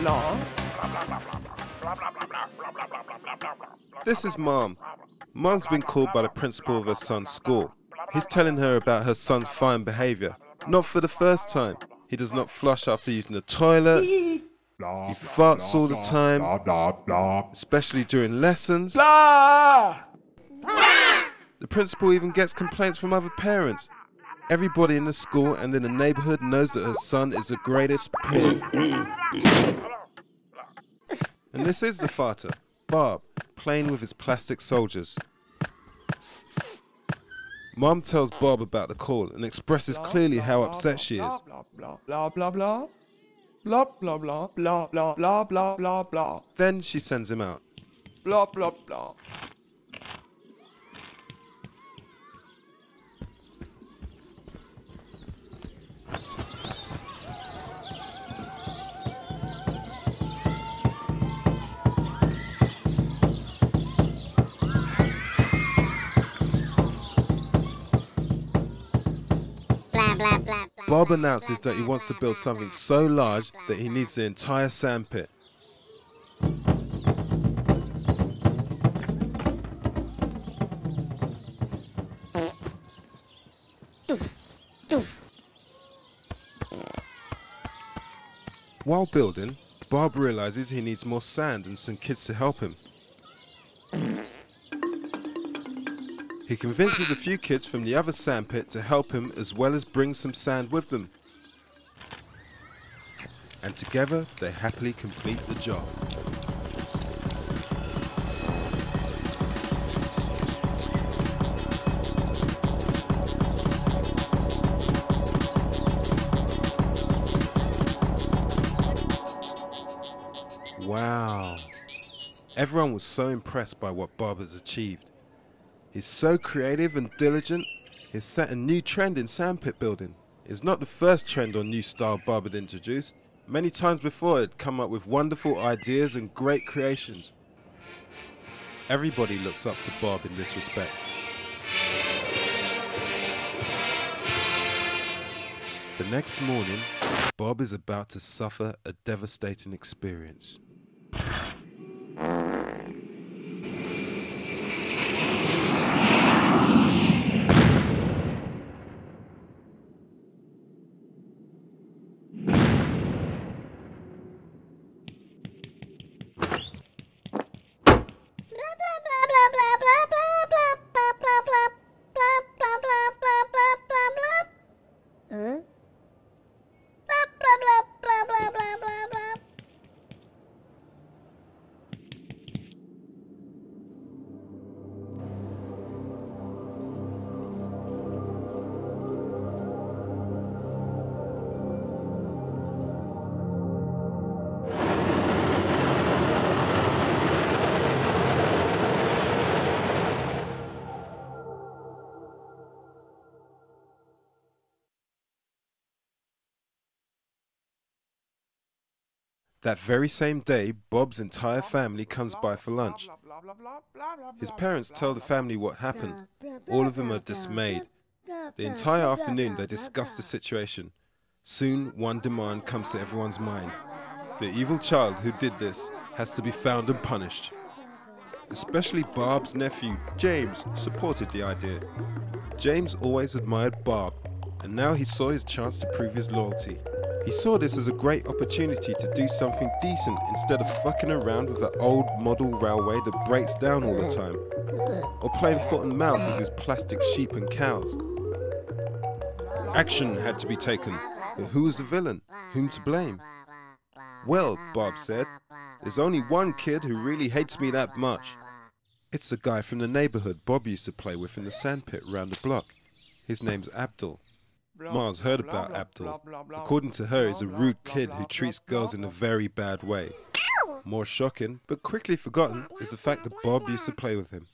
blah, blah. This is Mom. Mom's been called by the principal of her son's school. He's telling her about her son's fine behaviour. Not for the first time. He does not flush after using the toilet. He farts all the time, especially during lessons. Blah! The principal even gets complaints from other parents. Everybody in the school and in the neighbourhood knows that her son is the greatest pig. And this is the farter, Bob, playing with his plastic soldiers. Mom tells Bob about the call and expresses clearly how upset she is. Blah, blah, blah, blah. Blah, blah, blah, blah, blah, blah, blah, blah, blah. Then she sends him out. Blah, blah, blah. Bob announces that he wants to build something so large that he needs the entire sandpit. While building, Bob realizes he needs more sand and some kids to help him. He convinces a few kids from the other sandpit to help him as well as bring some sand with them. And together they happily complete the job. Wow. Everyone was so impressed by what Bob has achieved. He's so creative and diligent, he's set a new trend in sandpit building. It's not the first trend or new style Bob had introduced. Many times before he'd come up with wonderful ideas and great creations. Everybody looks up to Bob in this respect. The next morning, Bob is about to suffer a devastating experience. That very same day, Bob's entire family comes by for lunch. His parents tell the family what happened. All of them are dismayed. The entire afternoon they discuss the situation. Soon, one demand comes to everyone's mind. The evil child who did this has to be found and punished. Especially Bob's nephew, James, supported the idea. James always admired Bob, and now he saw his chance to prove his loyalty. He saw this as a great opportunity to do something decent instead of fucking around with an old model railway that breaks down all the time, or playing foot and mouth with his plastic sheep and cows. Action had to be taken, but who was the villain? Whom to blame? Well, Bob said, there's only one kid who really hates me that much. It's a guy from the neighbourhood Bob used to play with in the sandpit round the block. His name's Abdul. Ma's heard about Abdul. According to her, he's a rude kid who treats girls in a very bad way. More shocking, but quickly forgotten, is the fact that Bob used to play with him.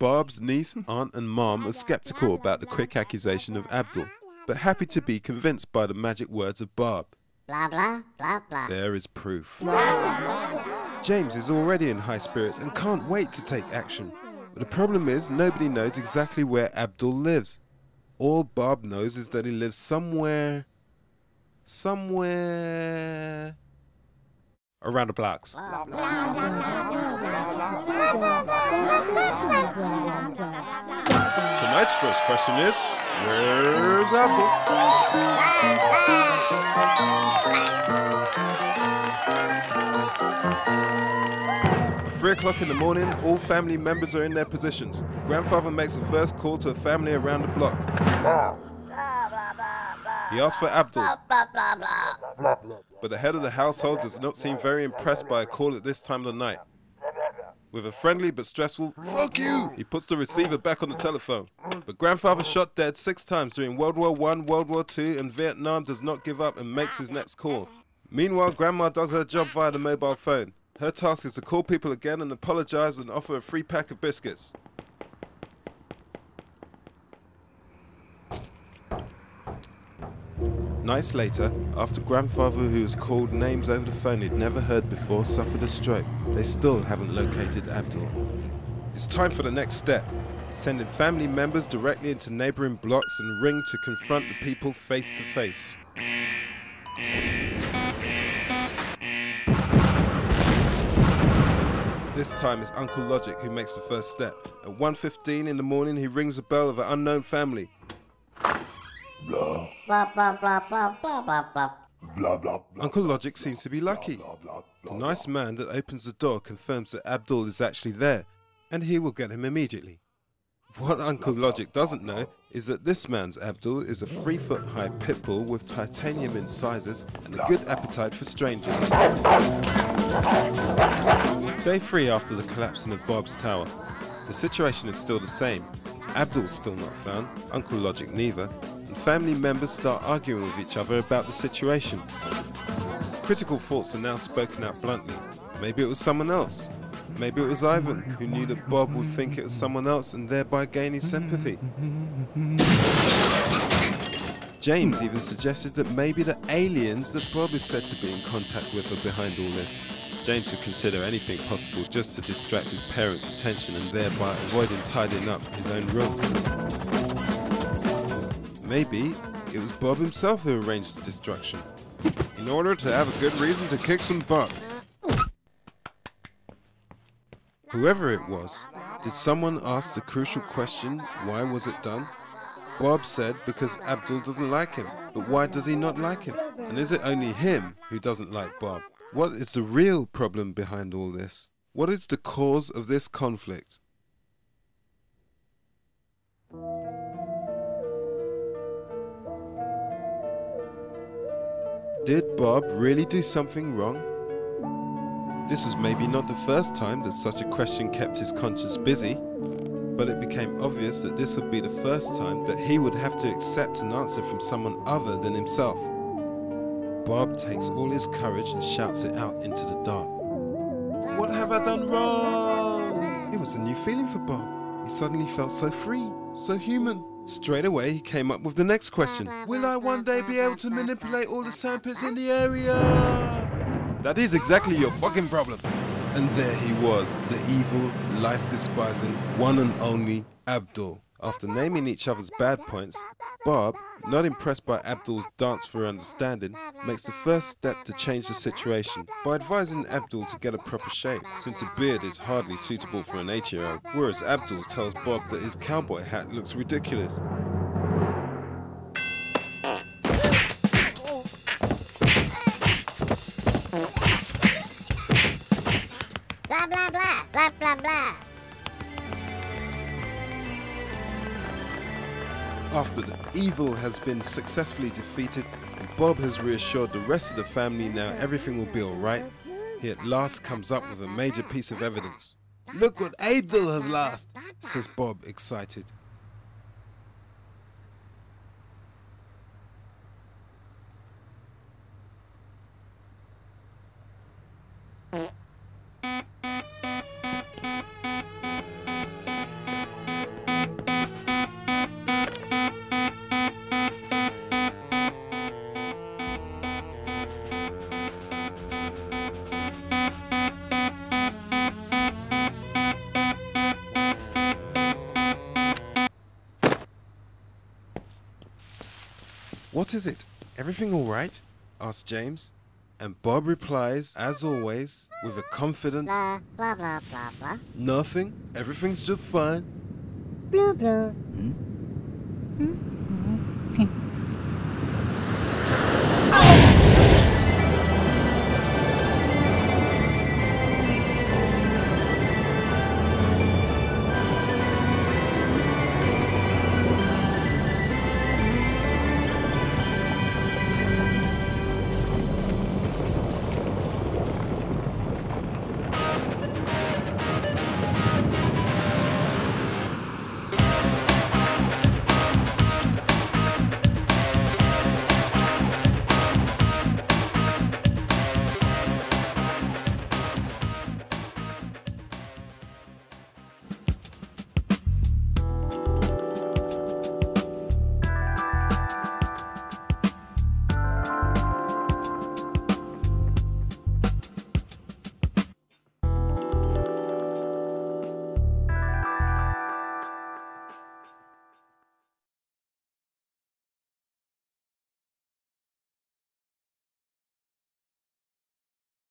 Bob's niece, aunt and mom are skeptical about the quick accusation of Abdul, but happy to be convinced by the magic words of Bob. Blah, blah, blah, blah. There is proof. James is already in high spirits and can't wait to take action. But the problem is, nobody knows exactly where Abdul lives. All Bob knows is that he lives somewhere around the blocks. Tonight's first question is, where's Abdul? 3 o'clock in the morning, all family members are in their positions. Grandfather makes the first call to a family around the block. He asks for Abdul, but the head of the household does not seem very impressed by a call at this time of the night. With a friendly but stressful "fuck you," he puts the receiver back on the telephone. But grandfather shot dead 6 times during World War I, World War II, and Vietnam does not give up and makes his next call. Meanwhile, grandma does her job via the mobile phone. Her task is to call people again and apologize and offer a free pack of biscuits. Nights later, after grandfather, who was called names over the phone he'd never heard before, suffered a stroke, they still haven't located Abdul. It's time for the next step, sending family members directly into neighbouring blocks and ring to confront the people face to face. This time it's Uncle Logic who makes the first step. At 1:15 in the morning, he rings the bell of an unknown family. Blah, blah, blah, blah, blah, blah, blah. Blah, blah, blah. Uncle Logic seems to be lucky. The nice man that opens the door confirms that Abdul is actually there, and he will get him immediately. What Uncle Logic doesn't know is that this man's Abdul is a 3-foot-high pit bull with titanium incisors and a good appetite for strangers. Day 3 after the collapsing of Bob's tower. The situation is still the same. Abdul's still not found, Uncle Logic neither, and family members start arguing with each other about the situation. Critical thoughts are now spoken out bluntly. Maybe it was someone else. Maybe it was Ivan, who knew that Bob would think it was someone else and thereby gain his sympathy. James even suggested that maybe the aliens that Bob is said to be in contact with are behind all this. James would consider anything possible just to distract his parents' attention and thereby avoiding tidying up his own room. Maybe it was Bob himself who arranged the destruction, in order to have a good reason to kick some butt. Whoever it was, did someone ask the crucial question, why was it done? Bob said because Abdul doesn't like him, but why does he not like him? And is it only him who doesn't like Bob? What is the real problem behind all this? What is the cause of this conflict? Did Bob really do something wrong? This was maybe not the first time that such a question kept his conscience busy, but it became obvious that this would be the first time that he would have to accept an answer from someone other than himself. Bob takes all his courage and shouts it out into the dark. What have I done wrong? It was a new feeling for Bob. He suddenly felt so free, so human. Straight away he came up with the next question. Will I one day be able to manipulate all the sandpits in the area? That is exactly your fucking problem. And there he was, the evil, life-despising, one and only Abdul. After naming each other's bad points, Bob, not impressed by Abdul's dance for understanding, makes the first step to change the situation by advising Abdul to get a proper shape, since a beard is hardly suitable for an 8-year-old, whereas Abdul tells Bob that his cowboy hat looks ridiculous. Blah, blah, blah, blah, blah, blah. After the evil has been successfully defeated and Bob has reassured the rest of the family now everything will be alright, he at last comes up with a major piece of evidence. Look what Abdul has lost, says Bob, excited. What is it? Everything all right? Asked James. And Bob replies, as always, with a confident Blah, blah, blah, blah, blah. nothing, everything's just fine. Blah, blah.